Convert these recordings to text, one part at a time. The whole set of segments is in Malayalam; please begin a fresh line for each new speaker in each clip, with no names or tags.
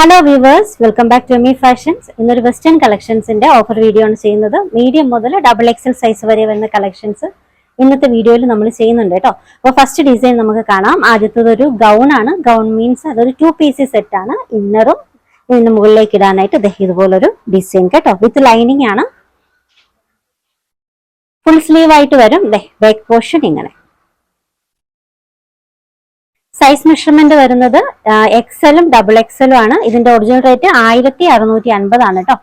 Hello viewers, welcome back to Emi fashions. ഇന്നൊരു വെസ്റ്റേൺ കളക്ഷൻസിന്റെ ഓഫർ വീഡിയോ ആണ് ചെയ്യുന്നത്. മീഡിയം മുതൽ XXL സൈസ് വരെ വരുന്ന കളക്ഷൻസ് ഇന്നത്തെ വീഡിയോയിൽ നമ്മൾ ചെയ്യുന്നുണ്ട് കേട്ടോ. അപ്പോൾ ഫസ്റ്റ് ഡിസൈൻ നമുക്ക് കാണാം. ആദ്യത്തത് ഒരു ഗൗൺ ആണ്. ഗൗൺ മീൻസ് അതൊരു 2 പീസ് സെറ്റ് ആണ്. ഇന്നറും ഇതിന് മുകളിലേക്ക് ഇടാനായിട്ട് ഇതുപോലൊരു ഡിസൈൻ കേട്ടോ. വിത്ത് ലൈനിങ് ആണ്. ഫുൾ സ്ലീവ് ആയിട്ട് വരും. ബാക്ക് പോർഷൻ ഇങ്ങനെ. സൈസ് മെഷർമെന്റ് വരുന്നത് XLും XXLും ആണ്. ഇതിന്റെ ഒറിജിനൽ റേറ്റ് 1650 ആണ് കേട്ടോ.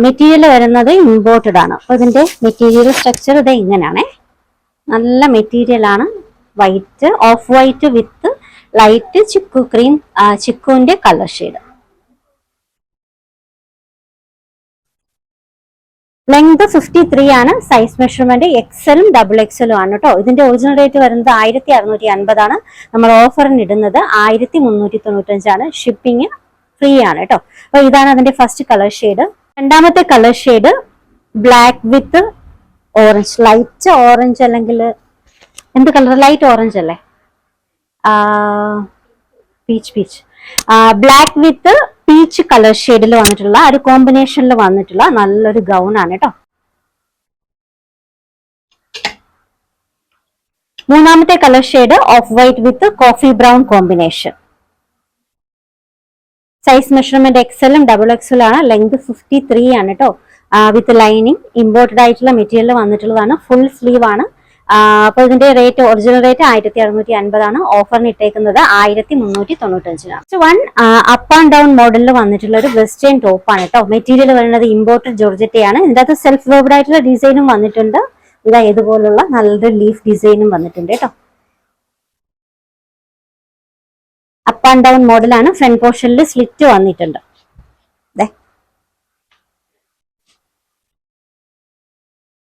മെറ്റീരിയൽ വരുന്നത് ഇമ്പോർട്ടഡ് ആണ്. അപ്പൊ ഇതിന്റെ മെറ്റീരിയൽ സ്ട്രക്ചർ ഇത് ഇങ്ങനെയാണേ. നല്ല മെറ്റീരിയൽ ആണ്. White, off white with light chikoo cream, ചിക്കുവിന്റെ കളർ ഷെയ്ഡ്. ലെങ്ത് 53 ആണ്. സൈസ് മെഷർമെന്റ് XLും XXLും ആണ് കേട്ടോ. ഇതിന്റെ ഒറിജിനൽ റേറ്റ് വരുന്നത് 1650 ആണ്. നമ്മൾ ഓഫറിന് ഇടുന്നത് 1395 ആണ്. ഷിപ്പിംഗ് ഫ്രീ ആണ് കേട്ടോ. അപ്പൊ ഇതാണ് അതിന്റെ ഫസ്റ്റ് കളർ ഷെയ്ഡ്. രണ്ടാമത്തെ colour shade black with orange, light orange അല്ലെങ്കിൽ എന്ത് കളർ? ലൈറ്റ് ഓറഞ്ച് അല്ലേ? Peach black with peach colour ഷെയ്ഡിൽ വന്നിട്ടുള്ള ഒരു കോമ്പിനേഷനിൽ വന്നിട്ടുള്ള നല്ലൊരു ഗൗൺ ആണ് കേട്ടോ. മൂന്നാമത്തെ colour shade off white with coffee brown combination. Size measurement XLും XXL ആണ്. ലെങ്ത് 53 ആണ് കേട്ടോ. വിത്ത് ലൈനിങ്, ഇമ്പോർട്ടഡ് ആയിട്ടുള്ള മെറ്റീരിയൽ വന്നിട്ടുള്ളതാണ്. ഫുൾ സ്ലീവ് ആണ്. അപ്പൊ ഇതിന്റെ റേറ്റ്, ഒറിജിനൽ റേറ്റ് 1650 ആണ്. ഓഫറിന് ഇട്ടേക്കുന്നത് 1395. വൺ അപ്പ് ആൻഡ് ഡൗൺ മോഡലിൽ വന്നിട്ടുള്ള ഒരു വെസ്റ്റേൺ ടോപ്പ് ആണ് കേട്ടോ. മെറ്റീരിയൽ വരുന്നത് ഇമ്പോർട്ടഡ് ജോർജറ്റയാണ്. ഇതിന്റെ അകത്ത് സെൽഫ് വേർഡ് ആയിട്ടുള്ള ഡിസൈനും വന്നിട്ടുണ്ട്. ഇതാ ഇതുപോലുള്ള നല്ലൊരു ലീഫ് ഡിസൈനും വന്നിട്ടുണ്ട് കേട്ടോ. അപ്പ് ആൻഡ് ഡൗൺ മോഡലാണ്. ഫ്രണ്ട് പോർഷനിൽ സ്ലിറ്റ് വന്നിട്ടുണ്ട്.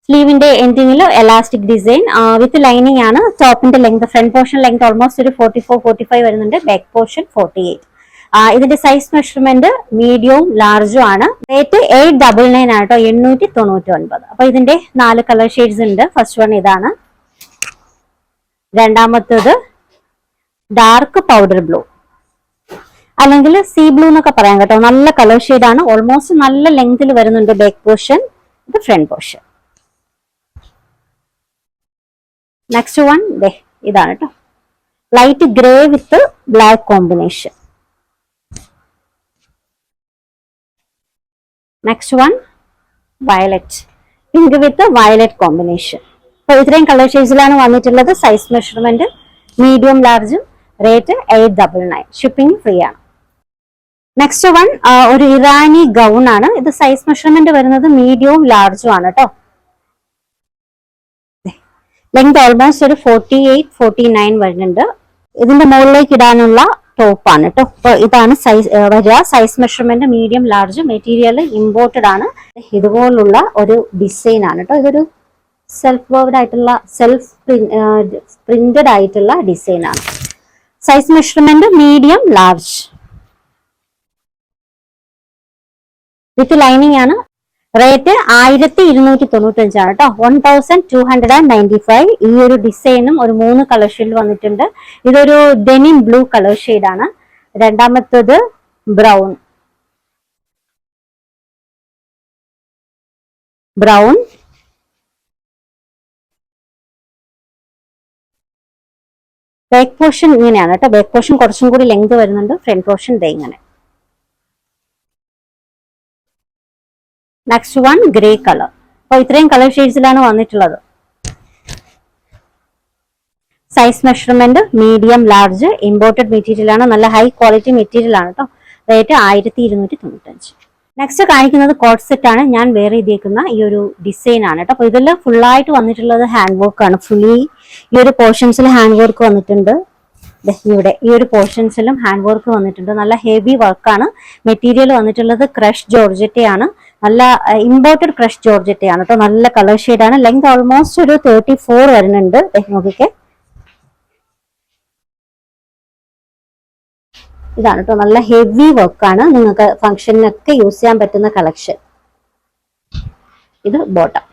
സ്ലീവിന്റെ എൻഡിങ്ങിൽ എലാസ്റ്റിക് ഡിസൈൻ വിത്ത് ലൈനിങ് ആണ്. ടോപ്പിന്റെ length, front portion length almost ഒരു 44-45 വരുന്നുണ്ട്. Back portion 48. ഇതിന്റെ സൈസ് മെഷർമെന്റ് മീഡിയവും ലാർജും ആണ്. റേറ്റ് 899 ആണ് കേട്ടോ. 899. അപ്പൊ ഇതിന്റെ 4 കളർ ഷെയ്ഡ്സ് ഉണ്ട്. ഫസ്റ്റ് വൺ ഇതാണ്. രണ്ടാമത്തേത് ഡാർക്ക് പൗഡർ ബ്ലൂ അല്ലെങ്കിൽ സീ ബ്ലൂ എന്നൊക്കെ പറയാം കേട്ടോ. നല്ല കളർ ഷെയ്ഡ് ആണ്. ഓൾമോസ്റ്റ് നല്ല ലെങ്തിൽ വരുന്നുണ്ട് ബാക്ക് പോർഷൻ. ഇത് ഫ്രണ്ട് പോർഷൻ. നെക്സ്റ്റ് വൺ ഇതാണ് കേട്ടോ. Light grey with black combination. Next one violet, pink with violet combination. അപ്പൊ ഇത്രയും കളർ ഷെയ്ഡ്സിലാണ് വന്നിട്ടുള്ളത്. സൈസ് മെഷർമെന്റ് മീഡിയം ലാർജും. റേറ്റ് 899. ഷിപ്പിംഗ് ഫ്രീ ആണ്. നെക്സ്റ്റ് വൺ ഒരു ഇറാനി ഗൗൺ ആണ്. ഇത് സൈസ് മെഷർമെന്റ് വരുന്നത് മീഡിയവും ലാർജും ആണ് കേട്ടോ. ലെങ്ത് ഓൾമോസ്റ്റ് ഒരു 48-49 വരുന്നുണ്ട്. ഇതിന്റെ മുകളിലേക്ക് ഇടാനുള്ള ടോപ്പാണ് കേട്ടോ. അപ്പൊ ഇതാണ് സൈസ് വരിക. Size measurement medium large. Material imported ആണ്. ഇതുപോലുള്ള ഒരു ഡിസൈൻ ആണ് കേട്ടോ. ഇതൊരു സെൽഫ് വർക്ക്ഡ് ആയിട്ടുള്ള, പ്രിന്റഡ് ആയിട്ടുള്ള ഡിസൈൻ ആണ്. സൈസ് മെഷർമെന്റ് മീഡിയം ലാർജ് വിത്ത് ലൈനിങ് ആണ്. റേറ്റ് 1295 ആണ് കേട്ടോ. 1295. ഈ ഒരു ഡിസൈനും ഒരു 3 കളർ ഷെയ്ഡ് വന്നിട്ടുണ്ട്. ഇതൊരു ഡെനിം ബ്ലൂ കളർ ഷെയ്ഡ് ആണ്. രണ്ടാമത്തത് ബ്രൗൺ. ബാക്ക് പോർഷൻ ഇങ്ങനെയാണ് കേട്ടോ. ബാക്ക് പോർഷൻ കുറച്ചും കൂടി ലെങ്ത് വരുന്നുണ്ട്. ഫ്രണ്ട് പോർഷൻ ഇങ്ങനെ. Next one gray colour. അപ്പൊ ഇത്രയും കളർ ഷെയ്ഡ്സിലാണ് വന്നിട്ടുള്ളത്. Size measurement medium large. Imported material ആണ്. നല്ല ഹൈ ക്വാളിറ്റി മെറ്റീരിയൽ ആണ് കേട്ടോ. റേറ്റ് 1295. നെക്സ്റ്റ് കാണിക്കുന്നത് കോട്ട് സെറ്റ് ആണ്. ഞാൻ വെയർ ചെയ്തേക്കുന്ന ഈ ഒരു ഡിസൈൻ ആണ് കേട്ടോ. അപ്പൊ ഇതെല്ലാം ഫുള്ളായിട്ട് വന്നിട്ടുള്ളത് ഹാൻഡ് വർക്ക് ആണ്. ഫുള്ളി ഈ ഒരു പോർഷൻസിൽ ഹാൻഡ് വർക്ക് വന്നിട്ടുണ്ട്. ഇവിടെ ഈ ഒരു പോർഷൻസിലും ഹാൻഡ് വർക്ക് വന്നിട്ടുണ്ട്. നല്ല ഹെവി വർക്കാണ്. മെറ്റീരിയൽ വന്നിട്ടുള്ളത് ക്രഷ് ജോർജറ്റയാണ്. നല്ല ഇമ്പോർട്ടഡ് ക്രഷ് ജോർജറ്റയാണ് കേട്ടോ. നല്ല കളർ ഷെയ്ഡ് ആണ്. ലെങ്ത് ഓൾമോസ്റ്റ് ഒരു 34 വരുന്നുണ്ട്. നോക്കിക്കേ, ഇതാണ് കേട്ടോ. നല്ല ഹെവി വർക്കാണ്. നിങ്ങൾക്ക് ഫംഗ്ഷനൊക്കെ യൂസ് ചെയ്യാൻ പറ്റുന്ന കളക്ഷൻ. ഇത് ബോട്ടം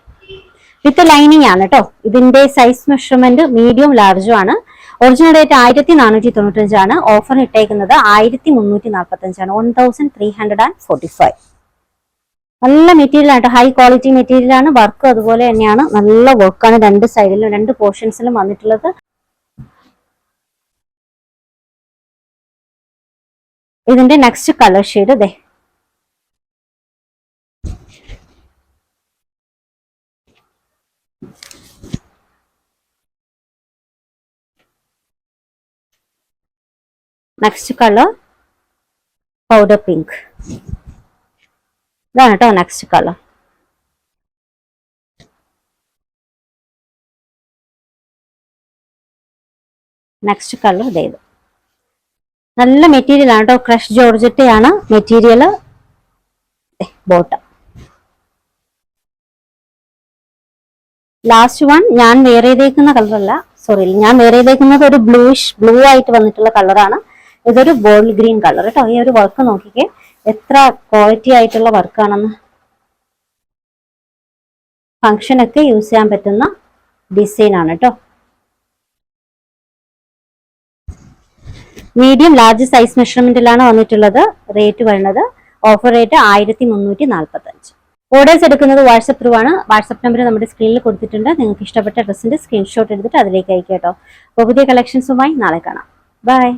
വിത്ത് ലൈനിങ് ആണ് കേട്ടോ. ഇതിന്റെ സൈസ് മെഷർമെന്റ് മീഡിയം ലാർജും ആണ്. ഒറിജിനൽ റേറ്റ് 1495 ഓഫർ ഇട്ടേക്കുന്നത് 1345 1345. നല്ല മെറ്റീരിയൽ ആണ്, ഹൈ ക്വാളിറ്റി മെറ്റീരിയൽ ആണ്. വർക്ക് അതുപോലെ തന്നെയാണ്, നല്ല വർക്കാണ് രണ്ട് സൈഡിലും, രണ്ട് പോർഷൻസിലും വന്നിട്ടുള്ളത്. ഇതിന്റെ നെക്സ്റ്റ് കളർ ഷെയ്ഡ് ദേ, നെക്സ്റ്റ് കളർ പൗഡർ പിങ്ക്. ഇതാണ് കേട്ടോ നെക്സ്റ്റ് കളർ. നെക്സ്റ്റ് കളർ ഇതേത്, നല്ല മെറ്റീരിയൽ ആണ് കേട്ടോ, ക്രഷ് ജോർജറ്റയാണ് മെറ്റീരിയൽ. ബോട്ടം ലാസ്റ്റ് വൺ ഞാൻ വേറെ ചെയ്തേക്കുന്ന കളറല്ല, സോറി, ഞാൻ വേറെ ചെയ്തേക്കുന്നത് ഒരു ബ്ലൂ ആയിട്ട് വന്നിട്ടുള്ള കളറാണ്. ഇതൊരു ബോൾഡ് ഗ്രീൻ കളർ കേട്ടോ. ഈ ഒരു വർക്ക് നോക്കിക്കേ, എത്ര ക്വാളിറ്റി ആയിട്ടുള്ള വർക്കാണെന്ന്. ഫംഗ്ഷനൊക്കെ യൂസ് ചെയ്യാൻ പറ്റുന്ന ഡിസൈൻ ആണ് കേട്ടോ. മീഡിയം ലാർജ് സൈസ് മെഷർമെന്റിലാണ് വന്നിട്ടുള്ളത്. റേറ്റ് വരുന്നത് ഓഫർ റേറ്റ് 1345. ഓർഡേഴ്സ് എടുക്കുന്നത് വാട്സപ്പ് ത്രൂ ആണ്. വാട്സപ്പ് നമ്പർ നമ്മുടെ സ്ക്രീനിൽ കൊടുത്തിട്ടുണ്ട്. നിങ്ങൾക്ക് ഇഷ്ടപ്പെട്ട ഡ്രസ്സിന്റെ സ്ക്രീൻഷോട്ട് എടുത്തിട്ട് അതിലേക്ക് അയക്കാം കേട്ടോ. അപ്പോൾ പുതിയ കളക്ഷൻസുമായി നാളെ കാണാം. ബൈ.